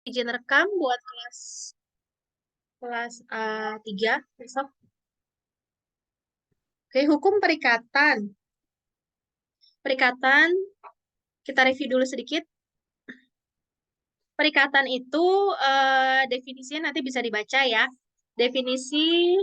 izin rekam buat kelas kelas 3 besok. Oke, hukum perikatan. Perikatan, kita review dulu sedikit. Perikatan itu definisinya nanti bisa dibaca ya. Definisi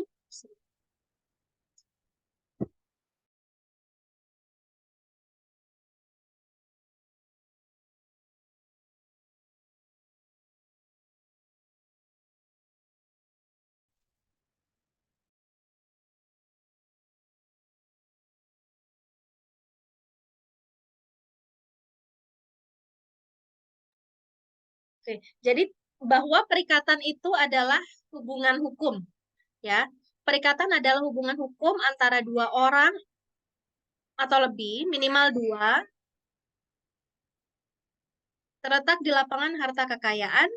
Oke, jadi bahwa perikatan itu adalah hubungan hukum, ya. Perikatan adalah hubungan hukum antara dua orang atau lebih, minimal dua, terletak di lapangan harta kekayaan.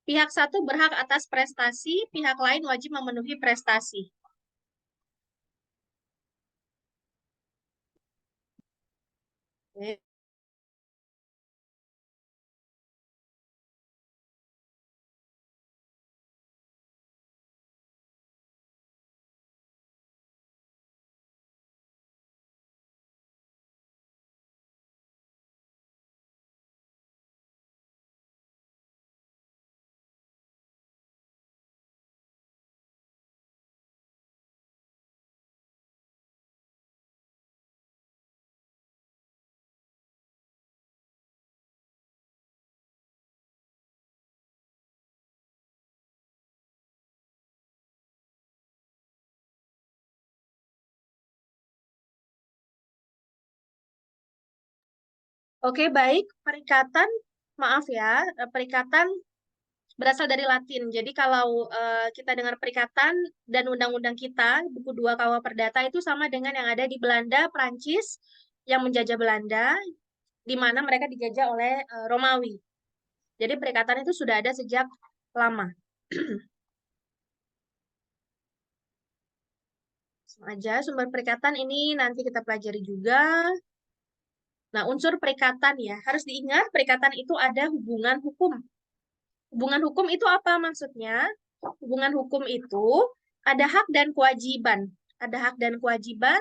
Pihak satu berhak atas prestasi, pihak lain wajib memenuhi prestasi. Oke. Oke, baik. Perikatan, maaf ya, perikatan berasal dari Latin. Jadi kalau kita dengar perikatan dan undang-undang kita, buku 2 KUH Perdata itu sama dengan yang ada di Belanda, Prancis yang menjajah Belanda, di mana mereka dijajah oleh Romawi. Jadi perikatan itu sudah ada sejak lama. Aja sumber perikatan ini nanti kita pelajari juga. Nah, unsur perikatan ya, harus diingat perikatan itu ada hubungan hukum. Hubungan hukum itu apa maksudnya? Hubungan hukum itu ada hak dan kewajiban. Ada hak dan kewajiban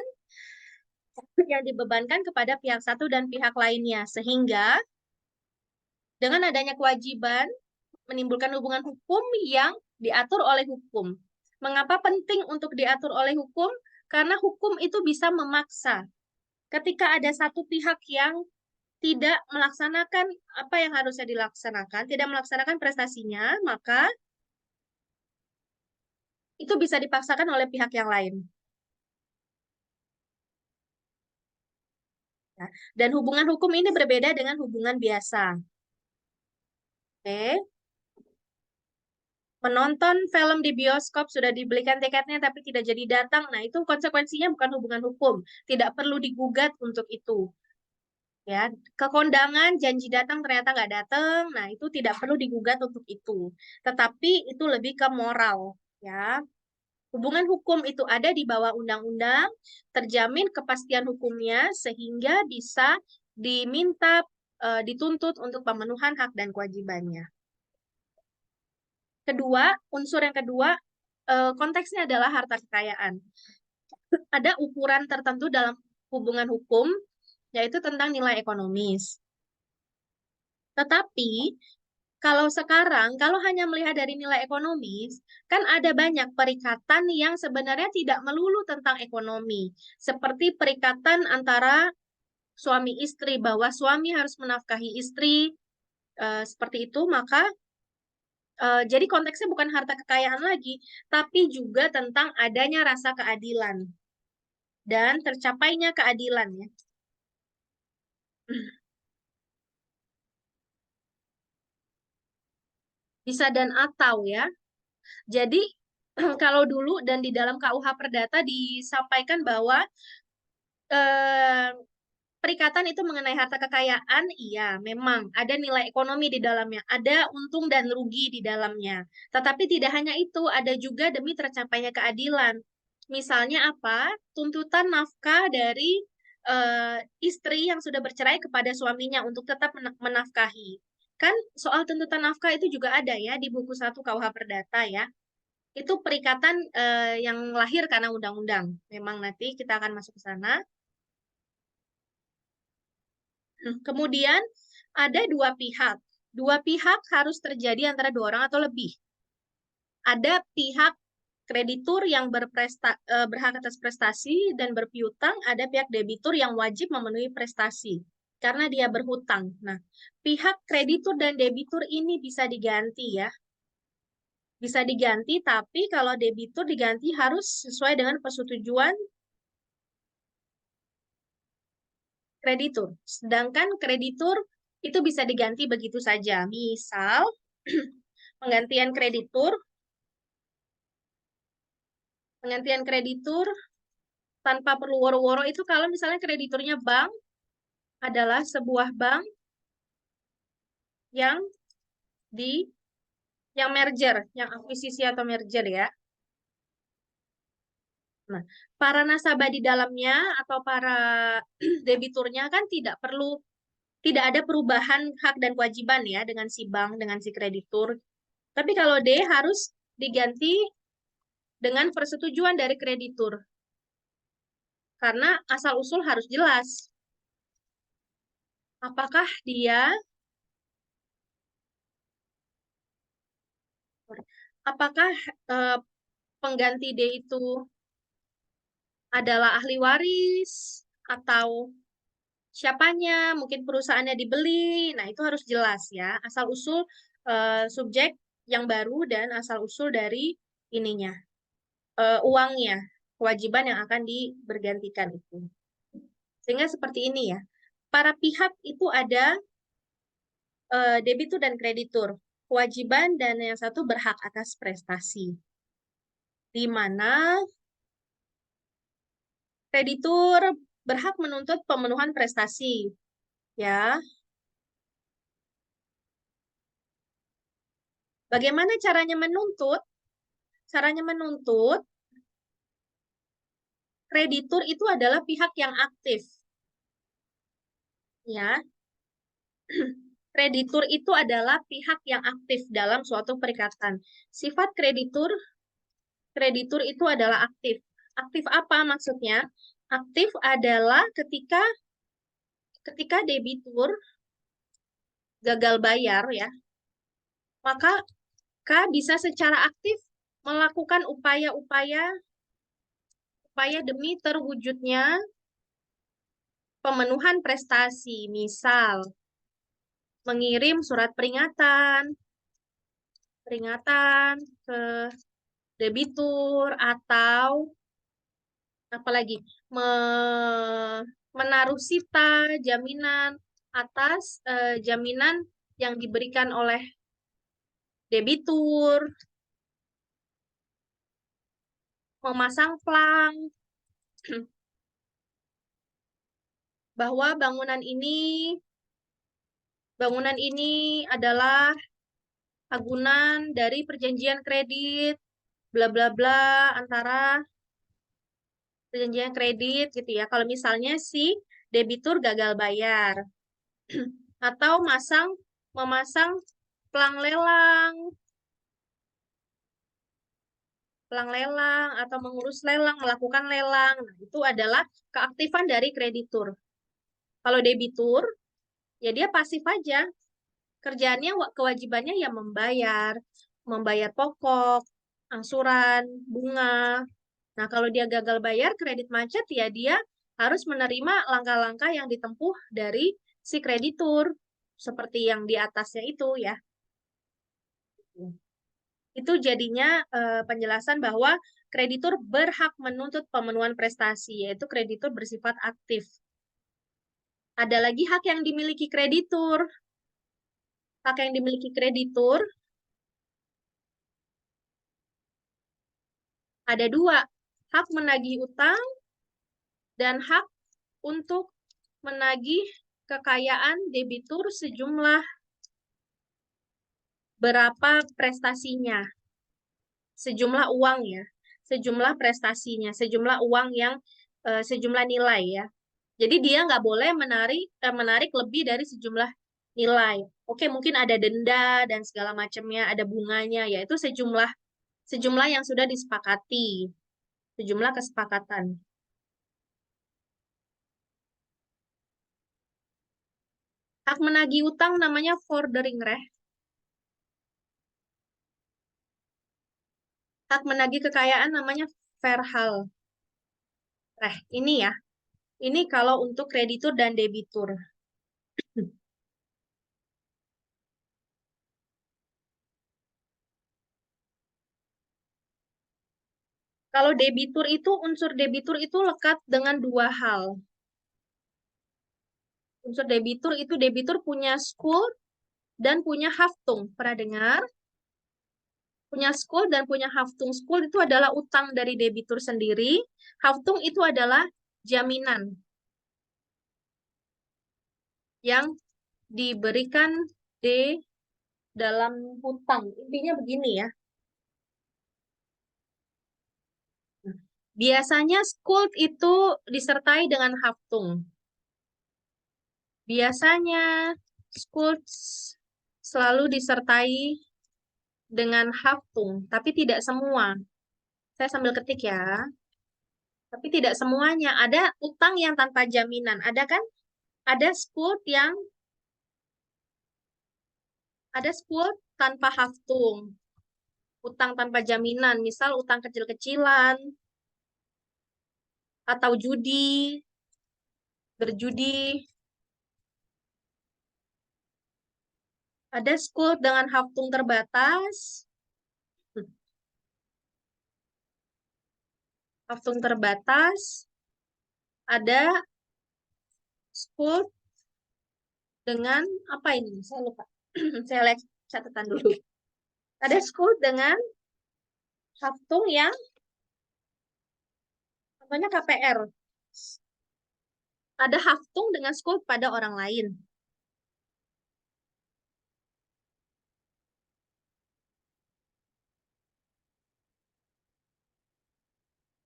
yang dibebankan kepada pihak satu dan pihak lainnya. Sehingga dengan adanya kewajiban menimbulkan hubungan hukum yang diatur oleh hukum. Mengapa penting untuk diatur oleh hukum? Karena hukum itu bisa memaksa. Ketika ada satu pihak yang tidak melaksanakan apa yang harusnya dilaksanakan, tidak melaksanakan prestasinya, maka itu bisa dipaksakan oleh pihak yang lain. Ya. Dan hubungan hukum ini berbeda dengan hubungan biasa. Oke. Menonton film di bioskop sudah dibelikan tiketnya tapi tidak jadi datang. Nah, itu konsekuensinya bukan hubungan hukum. Tidak perlu digugat untuk itu. Ya, kekondangan janji datang ternyata nggak datang. Nah, itu tidak perlu digugat untuk itu. Tetapi itu lebih ke moral. Ya, hubungan hukum itu ada di bawah undang-undang, terjamin kepastian hukumnya sehingga bisa diminta, dituntut untuk pemenuhan hak dan kewajibannya. Kedua, unsur yang kedua, konteksnya adalah harta kekayaan. Ada ukuran tertentu dalam hubungan hukum, yaitu tentang nilai ekonomis. Tetapi, kalau sekarang, kalau hanya melihat dari nilai ekonomis, kan ada banyak perikatan yang sebenarnya tidak melulu tentang ekonomi. Seperti perikatan antara suami istri, bahwa suami harus menafkahi istri, seperti itu, maka jadi konteksnya bukan harta kekayaan lagi, tapi juga tentang adanya rasa keadilan dan tercapainya keadilan ya. Bisa dan atau ya. Jadi kalau dulu dan di dalam KUH Perdata disampaikan bahwa eh, perikatan itu mengenai harta kekayaan, iya, memang ada nilai ekonomi di dalamnya, ada untung dan rugi di dalamnya. Tetapi tidak hanya itu, ada juga demi tercapainya keadilan. Misalnya apa? Tuntutan nafkah dari istri yang sudah bercerai kepada suaminya untuk tetap menafkahi. Kan soal tuntutan nafkah itu juga ada ya di buku 1 KUH Perdata ya. Itu perikatan yang lahir karena undang-undang. Memang nanti kita akan masuk ke sana. Kemudian ada dua pihak. Dua pihak harus terjadi antara dua orang atau lebih. Ada pihak kreditur yang berhak atas prestasi dan berpiutang, ada pihak debitur yang wajib memenuhi prestasi karena dia berhutang. Nah, pihak kreditur dan debitur ini bisa diganti ya. Bisa diganti, tapi kalau debitur diganti harus sesuai dengan persetujuan kreditur. Sedangkan kreditur itu bisa diganti begitu saja. Misal, penggantian kreditur, tanpa perlu woro-woro itu kalau misalnya krediturnya bank adalah sebuah bank yang di yang merger, yang akuisisi atau merger ya. Nah, para nasabah di dalamnya atau para debiturnya kan tidak ada perubahan hak dan kewajiban ya dengan si bank, dengan si kreditur. Tapi kalau D harus diganti dengan persetujuan dari kreditur. Karena asal-usul harus jelas. Apakah dia apakah eh, pengganti D itu adalah ahli waris atau siapanya, mungkin perusahaannya dibeli. Nah, itu harus jelas ya. Asal-usul subjek yang baru dan asal-usul dari ininya, uangnya, kewajiban yang akan dibergantikan itu. Sehingga seperti ini ya. Para pihak itu ada debitur dan kreditur. Kewajiban dan yang satu berhak atas prestasi. Di mana kreditur berhak menuntut pemenuhan prestasi. Ya, bagaimana caranya menuntut? Caranya menuntut, kreditur itu adalah pihak yang aktif. Ya, kreditur itu adalah pihak yang aktif dalam suatu perikatan. Sifat kreditur itu adalah aktif. Aktif apa maksudnya? Aktif adalah ketika debitur gagal bayar ya, maka K bisa secara aktif melakukan upaya demi terwujudnya pemenuhan prestasi. Misal, mengirim surat peringatan ke debitur atau apalagi menaruh sita jaminan atas jaminan yang diberikan oleh debitur, memasang plang bahwa bangunan ini adalah agunan dari perjanjian kredit bla bla bla antara perjanjian kredit gitu ya. Kalau misalnya si debitur gagal bayar atau memasang pelang lelang, atau mengurus lelang, melakukan lelang. Nah, itu adalah keaktifan dari kreditur. Kalau debitur, ya dia pasif aja. Kerjaannya, kewajibannya ya membayar pokok, angsuran, bunga. Nah, kalau dia gagal bayar, kredit macet, ya dia harus menerima langkah-langkah yang ditempuh dari si kreditur. Seperti yang di atasnya itu ya. Itu jadinya penjelasan bahwa kreditur berhak menuntut pemenuhan prestasi, yaitu kreditur bersifat aktif. Ada lagi hak yang dimiliki kreditur. Hak yang dimiliki kreditur ada dua, hak menagih utang dan hak untuk menagih kekayaan debitur sejumlah berapa prestasinya, sejumlah uang ya, sejumlah prestasinya, sejumlah uang yang sejumlah nilai ya. Jadi dia nggak boleh menarik lebih dari sejumlah nilai. Oke, mungkin ada denda dan segala macamnya, ada bunganya, yaitu sejumlah sejumlah yang sudah disepakati, sejumlah kesepakatan. Hak menagih utang namanya Vorderingreh. Hak menagih kekayaan namanya Verhaal. Ini ya. Ini kalau untuk kreditur dan debitur. Kalau debitur itu, unsur debitur itu lekat dengan dua hal. Unsur debitur itu debitur punya skuld dan punya haftung. Pernah dengar? Punya skuld dan punya haftung. Skuld itu adalah utang dari debitur sendiri. Haftung itu adalah jaminan yang diberikan di dalam hutang. Intinya begini ya. Biasanya skuld itu disertai dengan haftung. Biasanya skuld selalu disertai dengan haftung, tapi tidak semua. Saya sambil ketik ya. Tapi tidak semuanya. Ada utang yang tanpa jaminan. Ada kan? Ada skuld yang ada skuld tanpa haftung. Utang tanpa jaminan, misal utang kecil-kecilan atau judi, berjudi. Ada skuld dengan haftung terbatas. Haftung terbatas. Ada skuld dengan apa ini? Saya lupa. Saya lihat catatan dulu. Ada skuld dengan haftung yang namanya KPR. Ada haftung dengan skuld pada orang lain.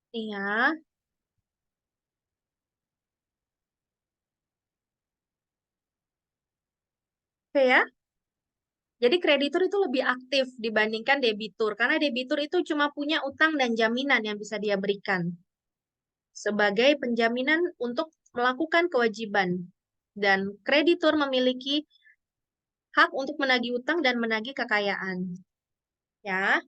Iya, oke ya. Jadi kreditur itu lebih aktif dibandingkan debitur, karena debitur itu cuma punya utang dan jaminan yang bisa dia berikan sebagai penjaminan untuk melakukan kewajiban. Dan kreditur memiliki hak untuk menagih utang dan menagih kekayaan. Ya,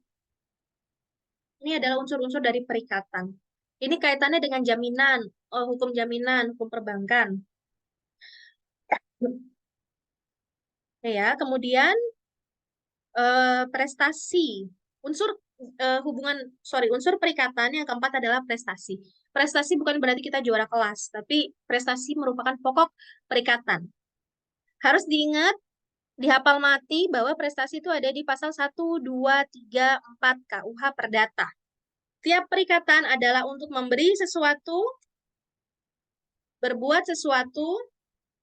ini adalah unsur-unsur dari perikatan. Ini kaitannya dengan jaminan, hukum jaminan, hukum perbankan. Ya, kemudian prestasi. Unsur unsur perikatan yang keempat adalah prestasi. Prestasi bukan berarti kita juara kelas, tapi prestasi merupakan pokok perikatan. Harus diingat, dihafal mati bahwa prestasi itu ada di pasal 1, 2, 3, 4 KUH Perdata. Tiap perikatan adalah untuk memberi sesuatu, berbuat sesuatu,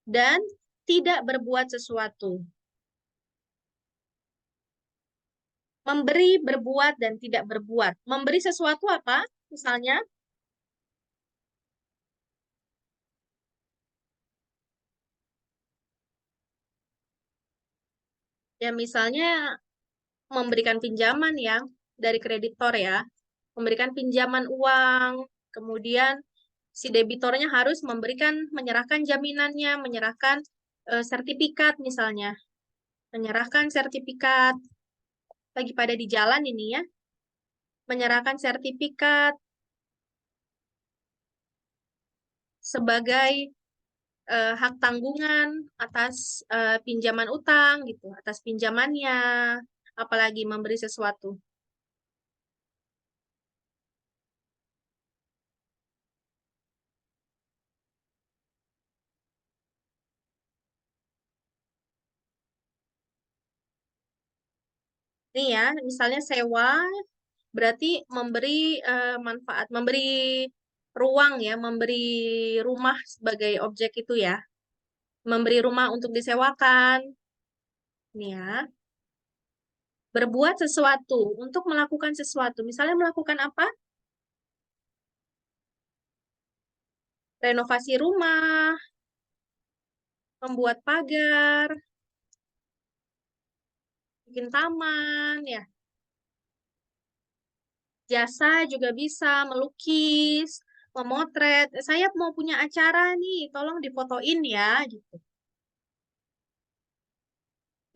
dan tidak berbuat sesuatu. Memberi, berbuat, dan tidak berbuat. Memberi sesuatu apa? Misalnya, ya misalnya memberikan pinjaman ya dari kreditor ya, memberikan pinjaman uang, kemudian si debitornya harus menyerahkan jaminannya, menyerahkan sertifikat misalnya, menyerahkan sertifikat lagi pada di jalan ini ya, menyerahkan sertifikat sebagai hak tanggungan atas pinjaman utang gitu, atas pinjamannya, apalagi memberi sesuatu. Nih ya, misalnya sewa berarti memberi manfaat, memberi ruang ya, memberi rumah sebagai objek itu ya, memberi rumah untuk disewakan. Nih ya, berbuat sesuatu untuk melakukan sesuatu. Misalnya melakukan apa? Renovasi rumah, membuat pagar, bikin taman, ya. Jasa juga bisa, melukis, memotret. Saya mau punya acara nih, tolong difotoin ya, gitu.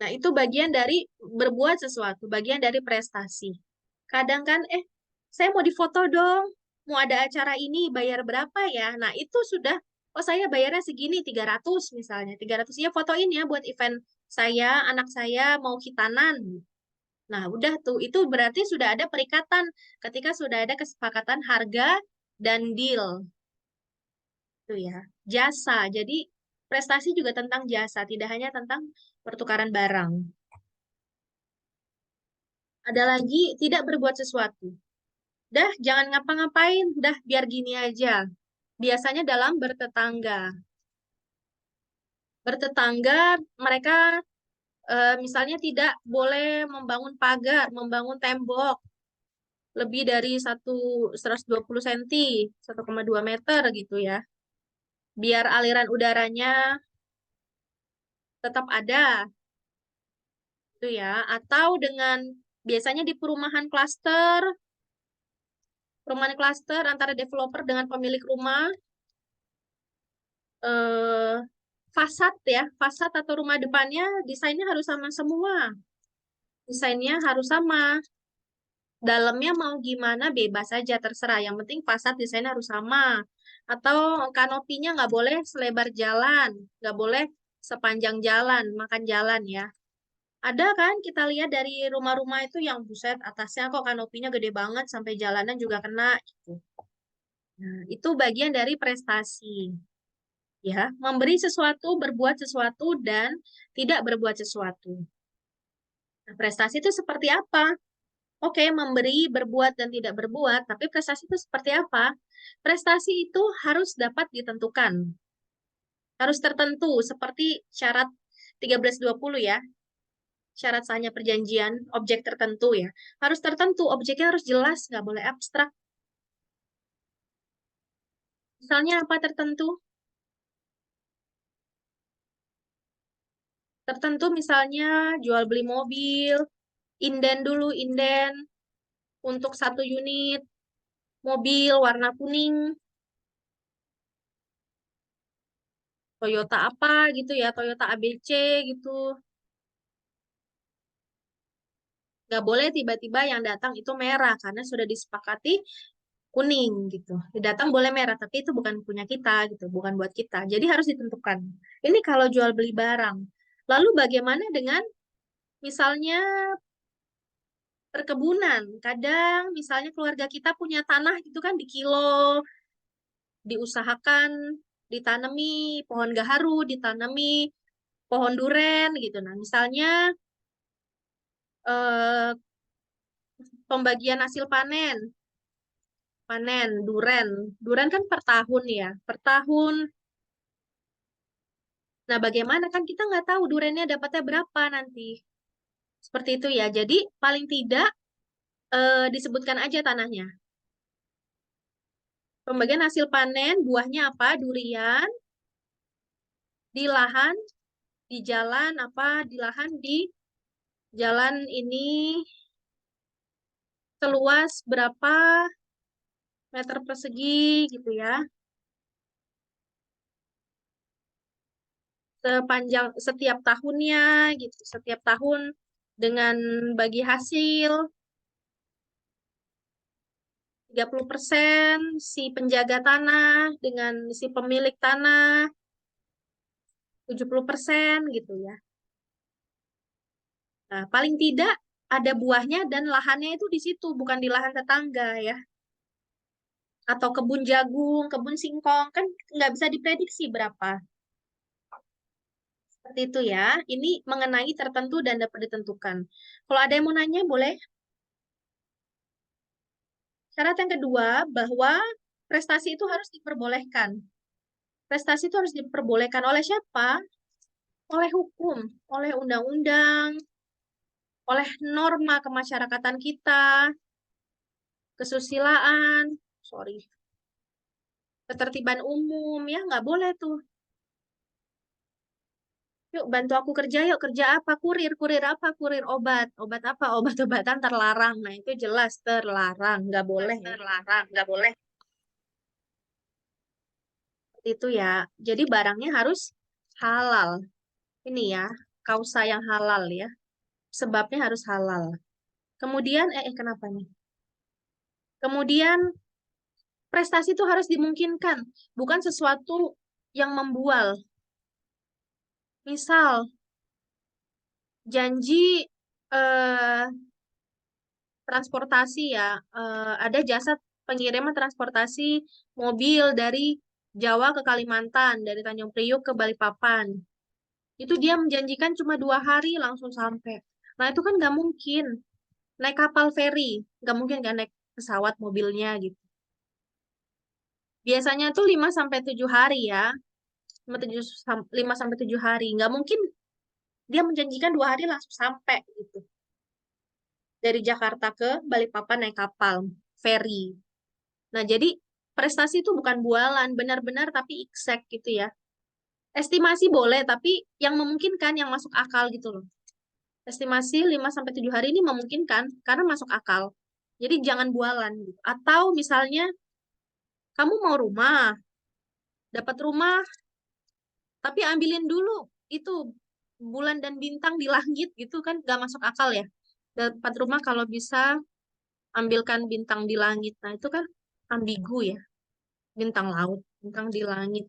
Nah, itu bagian dari berbuat sesuatu, bagian dari prestasi. Kadang kan, saya mau difoto dong, mau ada acara ini, bayar berapa ya? Nah, itu sudah, oh saya bayarnya segini, 300 misalnya. 300 ya fotoin ya buat event saya, anak saya mau khitanan. Nah, udah tuh, itu berarti sudah ada perikatan ketika sudah ada kesepakatan harga dan deal. Itu ya. Jasa, jadi prestasi juga tentang jasa, tidak hanya tentang pertukaran barang. Ada lagi, tidak berbuat sesuatu. Dah, jangan ngapa-ngapain. Dah, biar gini aja. Biasanya dalam bertetangga. Bertetangga, mereka misalnya tidak boleh membangun pagar, membangun tembok lebih dari 120 cm, 1,2 meter gitu ya. Biar aliran udaranya tetap ada, gitu ya. Atau dengan biasanya di perumahan klaster antara developer dengan pemilik rumah, eh, fasad atau rumah depannya desainnya harus sama semua. Desainnya harus sama. Dalamnya mau gimana bebas saja terserah. Yang penting fasad desainnya harus sama. Atau kanopinya nggak boleh selebar jalan, nggak boleh sepanjang jalan, makan jalan ya. Ada kan kita lihat dari rumah-rumah itu yang buset atasnya kok kanopinya gede banget sampai jalanan juga kena gitu. Nah, itu bagian dari prestasi. Ya, memberi sesuatu, berbuat sesuatu, dan tidak berbuat sesuatu. Nah, prestasi itu seperti apa? Oke, memberi, berbuat, dan tidak berbuat, tapi prestasi itu seperti apa? Prestasi itu harus dapat ditentukan, harus tertentu, seperti syarat 1320 ya, syarat sahnya perjanjian, objek tertentu ya, harus tertentu, objeknya harus jelas, nggak boleh abstrak. Misalnya apa tertentu? Tertentu misalnya jual beli mobil, inden dulu, inden untuk satu unit mobil warna kuning, Toyota apa gitu ya, Toyota ABC gitu. Nggak boleh tiba-tiba yang datang itu merah karena sudah disepakati kuning gitu. Datang boleh merah, tapi itu bukan punya kita gitu, bukan buat kita. Jadi harus ditentukan. Ini kalau jual beli barang. Lalu bagaimana dengan misalnya perkebunan? Kadang misalnya keluarga kita punya tanah gitu kan di kilo, diusahakan ditanami pohon gaharu, ditanami pohon duren gitu. Nah, misalnya eh, pembagian hasil panen, panen duren, duren kan per tahun ya, per tahun. Nah, bagaimana kan kita nggak tahu durennya dapatnya berapa nanti. Seperti itu ya. Jadi paling tidak disebutkan aja tanahnya. Pembagian hasil panen, buahnya apa? Durian, di lahan, di jalan apa? Di lahan di jalan ini seluas berapa meter persegi gitu ya. Sepanjang setiap tahunnya gitu, setiap tahun dengan bagi hasil 30% si penjaga tanah dengan si pemilik tanah 70% gitu ya. Nah, paling tidak ada buahnya dan lahannya itu di situ, bukan di lahan tetangga ya. Atau kebun jagung, kebun singkong, kan nggak bisa diprediksi berapa. Seperti itu ya. Ini mengenai tertentu dan dapat ditentukan. Kalau ada yang mau nanya, boleh. Syarat yang kedua, bahwa prestasi itu harus diperbolehkan. Prestasi itu harus diperbolehkan oleh siapa? Oleh hukum, oleh undang-undang, oleh norma kemasyarakatan kita, kesusilaan, sorry, ketertiban umum, ya nggak boleh tuh. Yuk bantu aku kerja, yuk kerja apa? Kurir, kurir apa? Kurir obat. Obat apa? Obat-obatan terlarang. Nah itu jelas terlarang, nggak boleh ya. Terlarang, nggak boleh. Itu ya. Jadi barangnya harus halal. Ini ya, kausa yang halal ya. Sebabnya harus halal. Kemudian, kenapa nih? Kemudian prestasi itu harus dimungkinkan, bukan sesuatu yang membual. Misal, janji eh, transportasi ya, ada jasa pengiriman transportasi mobil dari Jawa ke Kalimantan, dari Tanjung Priuk ke Balikpapan. Itu dia menjanjikan cuma 2 hari langsung sampai. Nah itu kan nggak mungkin. Naik kapal feri, nggak mungkin kan naik pesawat mobilnya gitu. Biasanya tuh 5 sampai 7 hari ya, 5 sampai 7 hari. Nggak mungkin dia menjanjikan 2 hari langsung sampai gitu. Dari Jakarta ke Balikpapan naik kapal feri. Nah, jadi prestasi itu bukan bualan, benar-benar tapi exact gitu ya. Estimasi boleh, tapi yang memungkinkan, yang masuk akal gitu loh. Estimasi 5 sampai 7 hari ini memungkinkan karena masuk akal. Jadi jangan bualan gitu. Atau misalnya kamu mau rumah, dapat rumah, tapi ambilin dulu itu bulan dan bintang di langit gitu kan gak masuk akal ya. Dapat rumah kalau bisa ambilkan bintang di langit. Nah, itu kan ambigu ya. Bintang laut, bintang di langit.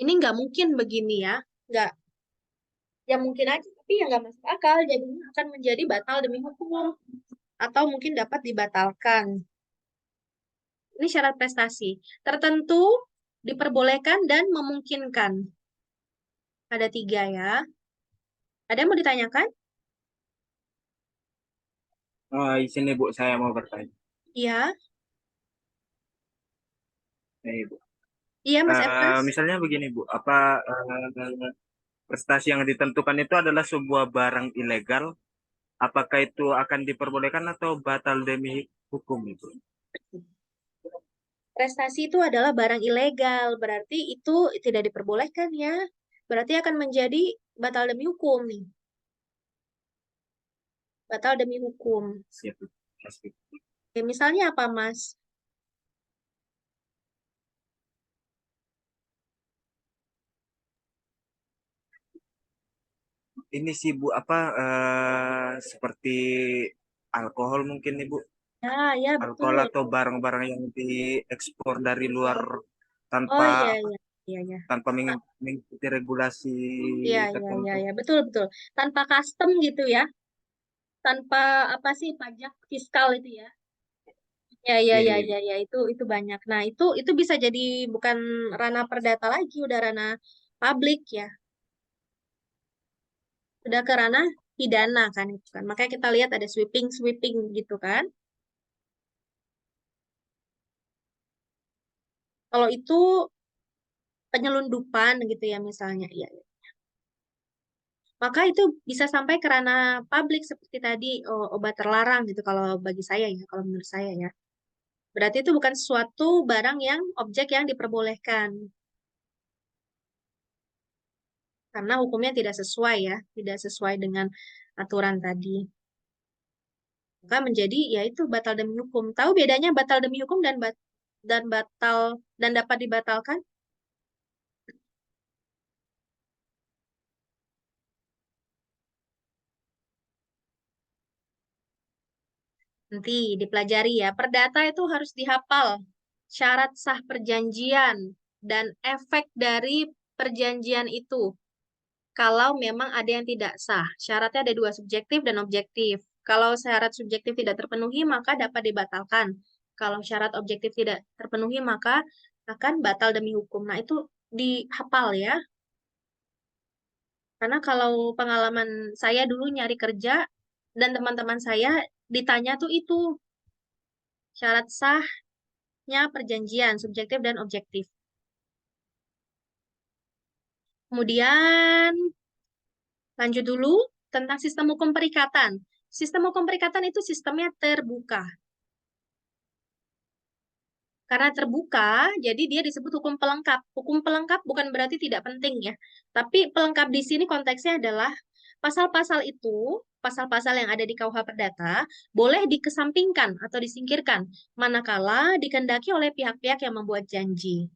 Ini nggak mungkin begini ya. Nggak, ya mungkin aja, tapi ya nggak masuk akal. Jadinya akan menjadi batal demi hukum. Atau mungkin dapat dibatalkan. Ini syarat prestasi. Tertentu, diperbolehkan, dan memungkinkan. Ada 3 ya. Ada yang mau ditanyakan? Oh, di sini Bu, saya mau bertanya. Iya. Bu. Iya, Mas Epras. Misalnya begini Bu, apa prestasi yang ditentukan itu adalah sebuah barang ilegal? Apakah itu akan diperbolehkan atau batal demi hukum itu? Prestasi itu adalah barang ilegal, berarti itu tidak diperbolehkan ya. Berarti akan menjadi batal demi hukum nih. Batal demi hukum. Siap, Bu. Pasti. Ya, misalnya apa, Mas? Ini sih Bu, apa seperti alkohol mungkin nih Bu? Ya, ya Alkohol betul. atau barang-barang yang diekspor dari luar Oh tanpa iya, iya, iya, iya. tanpa mengikuti regulasi Iya, iya, iya, tertentu. iya, betul, betul. Tanpa custom gitu ya. Tanpa apa sih pajak fiskal itu ya. Ya, ya, Iya, ya, iya. ya, ya, itu banyak. Nah, itu bisa jadi bukan ranah perdata lagi, udah ranah publik ya. Udah ke ranah pidana kan itu kan. Makanya kita lihat ada sweeping-sweeping gitu kan. Kalau itu penyelundupan gitu ya misalnya. Iya, iya. Maka itu bisa sampai ke ranah publik seperti tadi obat terlarang gitu kalau bagi saya ya, kalau menurut saya ya. Berarti itu bukan suatu barang yang objek yang diperbolehkan karena hukumnya tidak sesuai ya, tidak sesuai dengan aturan tadi. Maka menjadi ya itu batal demi hukum. Tahu bedanya batal demi hukum dan batal dan dapat dibatalkan? Nanti dipelajari ya. Perdata itu harus dihafal. Syarat sah perjanjian dan efek dari perjanjian itu. Kalau memang ada yang tidak sah, syaratnya ada 2, subjektif dan objektif. Kalau syarat subjektif tidak terpenuhi, maka dapat dibatalkan. Kalau syarat objektif tidak terpenuhi, maka akan batal demi hukum. Nah, itu dihafal ya. Karena kalau pengalaman saya dulu nyari kerja dan teman-teman saya ditanya tuh itu syarat sahnya perjanjian, subjektif dan objektif. Kemudian lanjut dulu tentang sistem hukum perikatan. Sistem hukum perikatan itu sistemnya terbuka. Karena terbuka, jadi dia disebut hukum pelengkap. Hukum pelengkap bukan berarti tidak penting ya. Tapi pelengkap di sini konteksnya adalah pasal-pasal itu, pasal-pasal yang ada di KUH Perdata, boleh dikesampingkan atau disingkirkan, manakala dikehendaki oleh pihak-pihak yang membuat janji.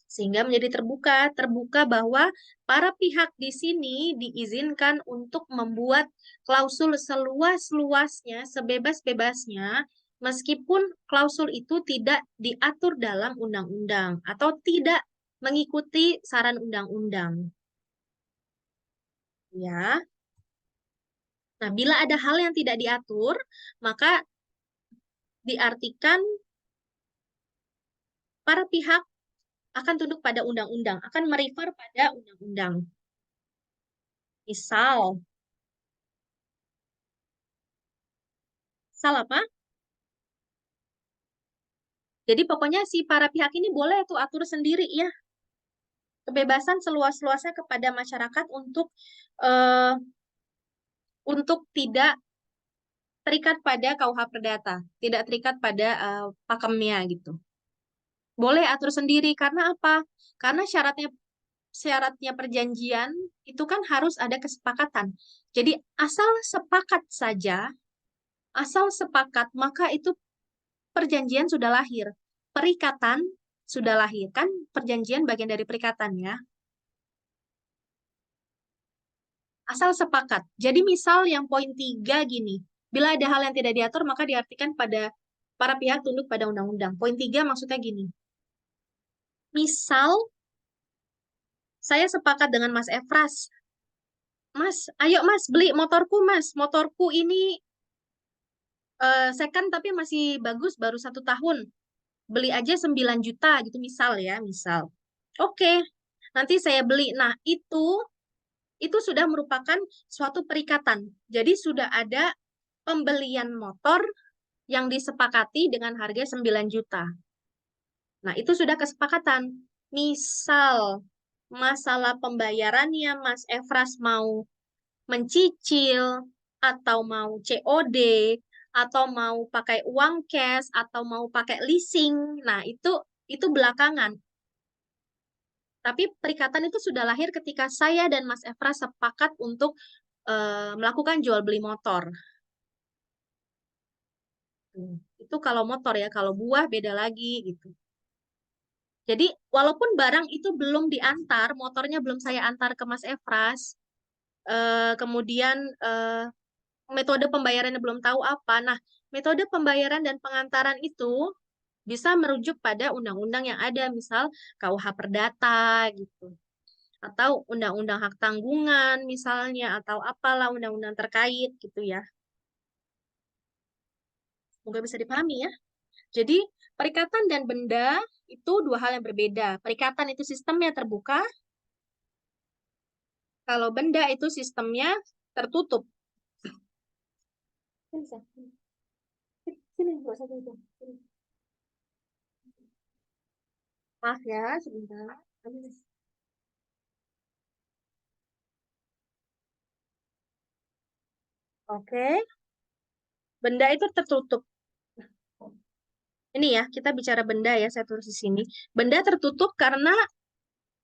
Sehingga menjadi terbuka, terbuka bahwa para pihak di sini diizinkan untuk membuat klausul seluas-luasnya, sebebas-bebasnya, meskipun klausul itu tidak diatur dalam undang-undang atau tidak mengikuti saran undang-undang. Ya. Nah, bila ada hal yang tidak diatur, maka diartikan para pihak akan tunduk pada undang-undang, akan merefer pada undang-undang. Misal, apa? Jadi pokoknya si para pihak ini boleh tuh atur sendiri ya, kebebasan seluas-luasnya kepada masyarakat eh, untuk tidak terikat pada KUH Perdata, tidak terikat pada pakemnya gitu. Boleh atur sendiri karena apa? Karena syaratnya perjanjian itu kan harus ada kesepakatan. Jadi asal sepakat maka itu perjanjian sudah lahir. Perikatan sudah lahir kan, perjanjian bagian dari perikatan ya. Asal sepakat. Jadi misal yang poin 3 gini, bila ada hal yang tidak diatur maka diartikan pada para pihak tunduk pada undang-undang. Poin 3 maksudnya gini. Misal saya sepakat dengan Mas Efras. Mas, ayo Mas beli motorku Mas. Motorku ini second tapi masih bagus, baru 1 tahun. Beli aja 9 juta gitu misal ya, misal. Oke, nanti saya beli. Nah, itu sudah merupakan suatu perikatan. Jadi sudah ada pembelian motor yang disepakati dengan harga 9 juta. Nah, itu sudah kesepakatan. Misal masalah pembayarannya Mas Efras mau mencicil atau mau COD atau mau pakai uang cash atau mau pakai leasing. Nah, itu belakangan. Tapi perikatan itu sudah lahir ketika saya dan Mas Efras sepakat untuk melakukan jual beli motor. Itu kalau motor ya, kalau buah beda lagi gitu. Jadi walaupun barang itu belum diantar, motornya belum saya antar ke Mas Efras, kemudian metode pembayarannya belum tahu apa. Nah, metode pembayaran dan pengantaran itu bisa merujuk pada undang-undang yang ada, misal KUH Perdata gitu. Atau undang-undang hak tanggungan misalnya, atau apalah undang-undang terkait gitu ya. Semoga bisa dipahami ya. Jadi, perikatan dan benda itu dua hal yang berbeda. Perikatan itu sistemnya terbuka, kalau benda itu sistemnya tertutup. Sini, nggak usah gitu. Maaf ya, sebentar. Oke, benda itu tertutup. Ini ya, kita bicara benda ya, saya tulis di sini. Benda tertutup karena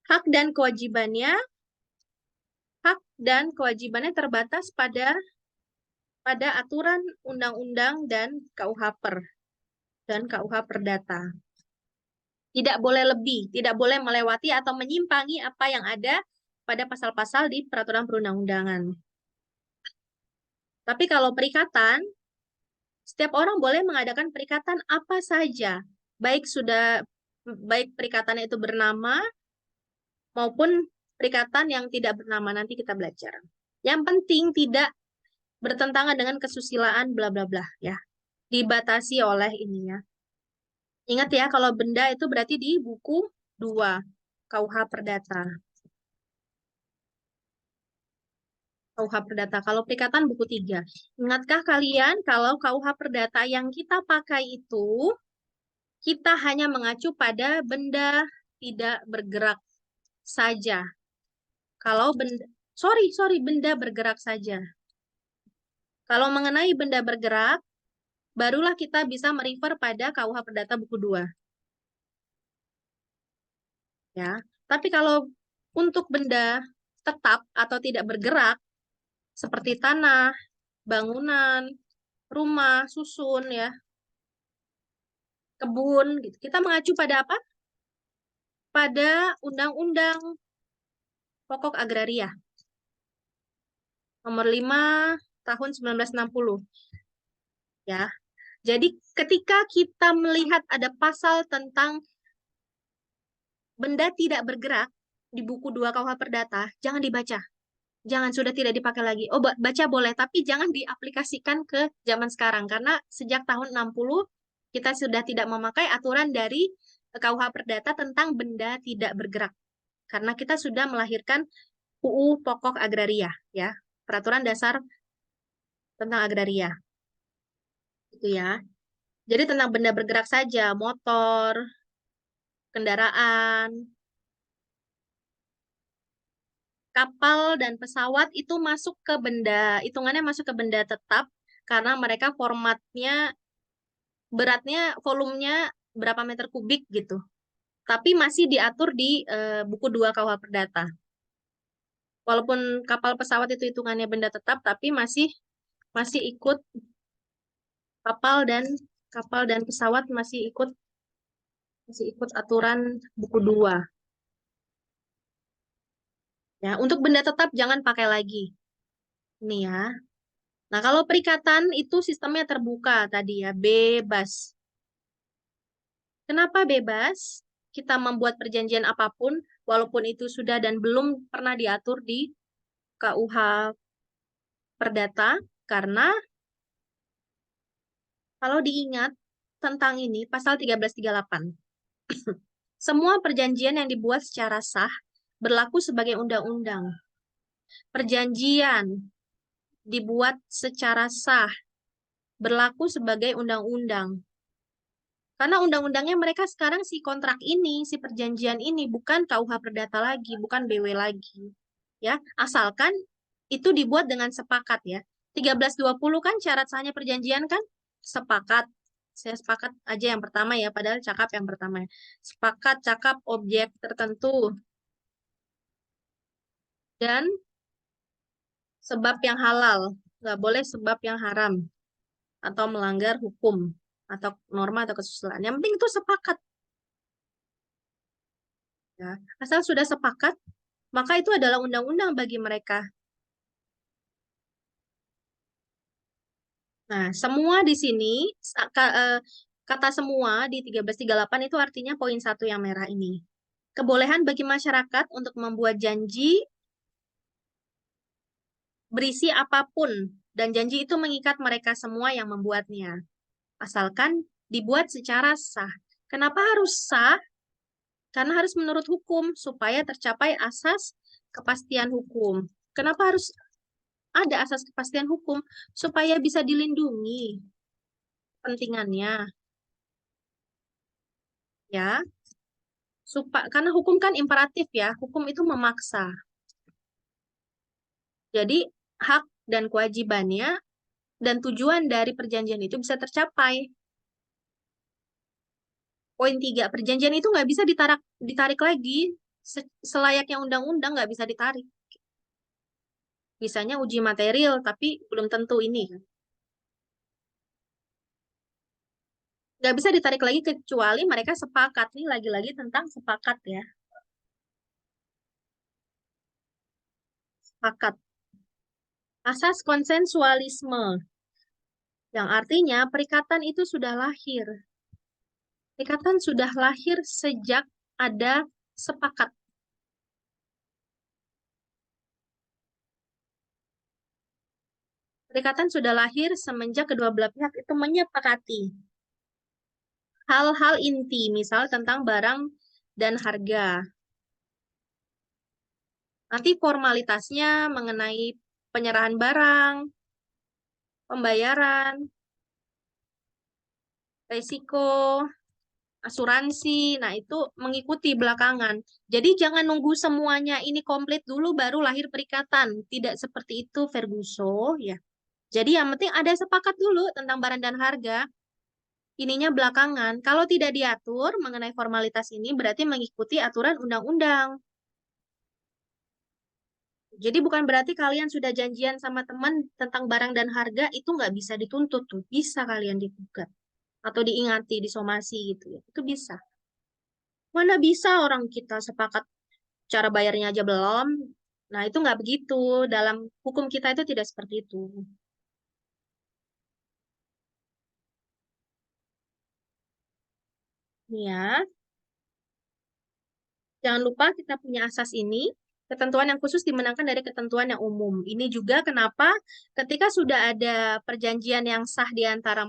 hak dan kewajibannya, hak dan kewajibannya terbatas pada aturan undang-undang dan KUH dan KUH Perdata. Tidak boleh lebih, tidak boleh melewati atau menyimpangi apa yang ada pada pasal-pasal di peraturan perundang-undangan. Tapi kalau perikatan, setiap orang boleh mengadakan perikatan apa saja, baik perikatannya itu bernama maupun perikatan yang tidak bernama, nanti kita belajar. Yang penting tidak bertentangan dengan kesusilaan bla bla bla ya. Dibatasi oleh ini ya. Ingat ya, kalau benda itu berarti di buku 2 KUH Perdata. KUH Perdata. Kalau perikatan buku 3. Ingatkah kalian kalau KUH Perdata yang kita pakai itu kita hanya mengacu pada benda tidak bergerak saja. Kalau benda bergerak saja. Kalau mengenai benda bergerak, barulah kita bisa merefer pada KUH Perdata buku 2. ya. Tapi kalau untuk benda tetap atau tidak bergerak seperti tanah, bangunan, rumah, susun ya, kebun gitu. Kita mengacu pada apa? Pada Undang-Undang Pokok Agraria nomor 5 tahun 1960 ya. Jadi ketika kita melihat ada pasal tentang benda tidak bergerak di buku 2 KUH Perdata, jangan dibaca. Jangan, sudah tidak dipakai lagi. Oh, baca boleh, tapi jangan diaplikasikan ke zaman sekarang. Karena sejak tahun 60, kita sudah tidak memakai aturan dari KUH Perdata tentang benda tidak bergerak. Karena kita sudah melahirkan UU Pokok Agraria, ya. Peraturan Dasar tentang Agraria. Itu ya. Jadi tentang benda bergerak saja, motor, kendaraan, kapal dan pesawat itu masuk ke benda, hitungannya masuk ke benda tetap karena mereka formatnya, beratnya, volumenya berapa meter kubik gitu. Tapi masih diatur di buku 2 KUH Perdata. Walaupun kapal pesawat itu hitungannya benda tetap, tapi masih masih ikut kapal dan pesawat masih ikut aturan buku 2. Ya, untuk benda tetap jangan pakai lagi. Ini ya. Nah, kalau perikatan itu sistemnya terbuka tadi ya, bebas. Kenapa bebas? Kita membuat perjanjian apapun, walaupun itu sudah dan belum pernah diatur di KUH Perdata, karena kalau diingat tentang ini, pasal 1338, semua perjanjian yang dibuat secara sah berlaku sebagai undang-undang. Perjanjian dibuat secara sah berlaku sebagai undang-undang. Karena undang-undangnya mereka sekarang si kontrak ini, si perjanjian ini bukan KUH Perdata lagi, bukan BW lagi. Ya, asalkan itu dibuat dengan sepakat ya. 1320 kan syarat sahnya perjanjian kan sepakat. Saya sepakat aja yang pertama ya, padahal cakap yang pertama ya. Sepakat cakap objek tertentu dan sebab yang halal. Nggak boleh sebab yang haram atau melanggar hukum atau norma atau kesusilaan. Yang penting itu sepakat. Ya. Asal sudah sepakat, maka itu adalah undang-undang bagi mereka. Nah, semua di sini, kata semua di 1338 itu artinya poin 1 yang merah ini. Kebolehan bagi masyarakat untuk membuat janji berisi apapun, dan janji itu mengikat mereka semua yang membuatnya. Asalkan dibuat secara sah. Kenapa harus sah? Karena harus menurut hukum, supaya tercapai asas kepastian hukum. Kenapa harus ada asas kepastian hukum? Supaya bisa dilindungi pentingannya. Ya, karena hukum kan imperatif ya, hukum itu memaksa. Jadi hak dan kewajibannya dan tujuan dari perjanjian itu bisa tercapai. Poin 3, perjanjian itu nggak bisa ditarik lagi. Selayaknya undang-undang nggak bisa ditarik. Bisanya uji material, tapi belum tentu ini kan. Nggak bisa ditarik lagi kecuali mereka sepakat. Nih lagi-lagi tentang sepakat ya. Sepakat. Asas konsensualisme. Yang artinya perikatan itu sudah lahir. Perikatan sudah lahir sejak ada sepakat. Perikatan sudah lahir semenjak kedua belah pihak itu menyepakati hal-hal inti, misal tentang barang dan harga. Nanti formalitasnya mengenai penyerahan barang, pembayaran, resiko, asuransi, nah itu mengikuti belakangan. Jadi jangan nunggu semuanya ini komplit dulu baru lahir perikatan. Tidak seperti itu, Ferguson, ya. Jadi yang penting ada sepakat dulu tentang barang dan harga. ininya belakangan. Kalau tidak diatur mengenai formalitas ini berarti mengikuti aturan undang-undang. Jadi bukan berarti kalian sudah janjian sama teman tentang barang dan harga itu nggak bisa dituntut tuh. Bisa kalian digugat atau diingati, disomasi gitu ya. Itu bisa. Mana bisa orang kita sepakat cara bayarnya aja belum. Nah, itu nggak begitu. Dalam hukum kita itu tidak seperti itu. Nih ya, jangan lupa kita punya asas ini. Ketentuan yang khusus dimenangkan dari ketentuan yang umum. Ini juga kenapa ketika sudah ada perjanjian yang sah di antara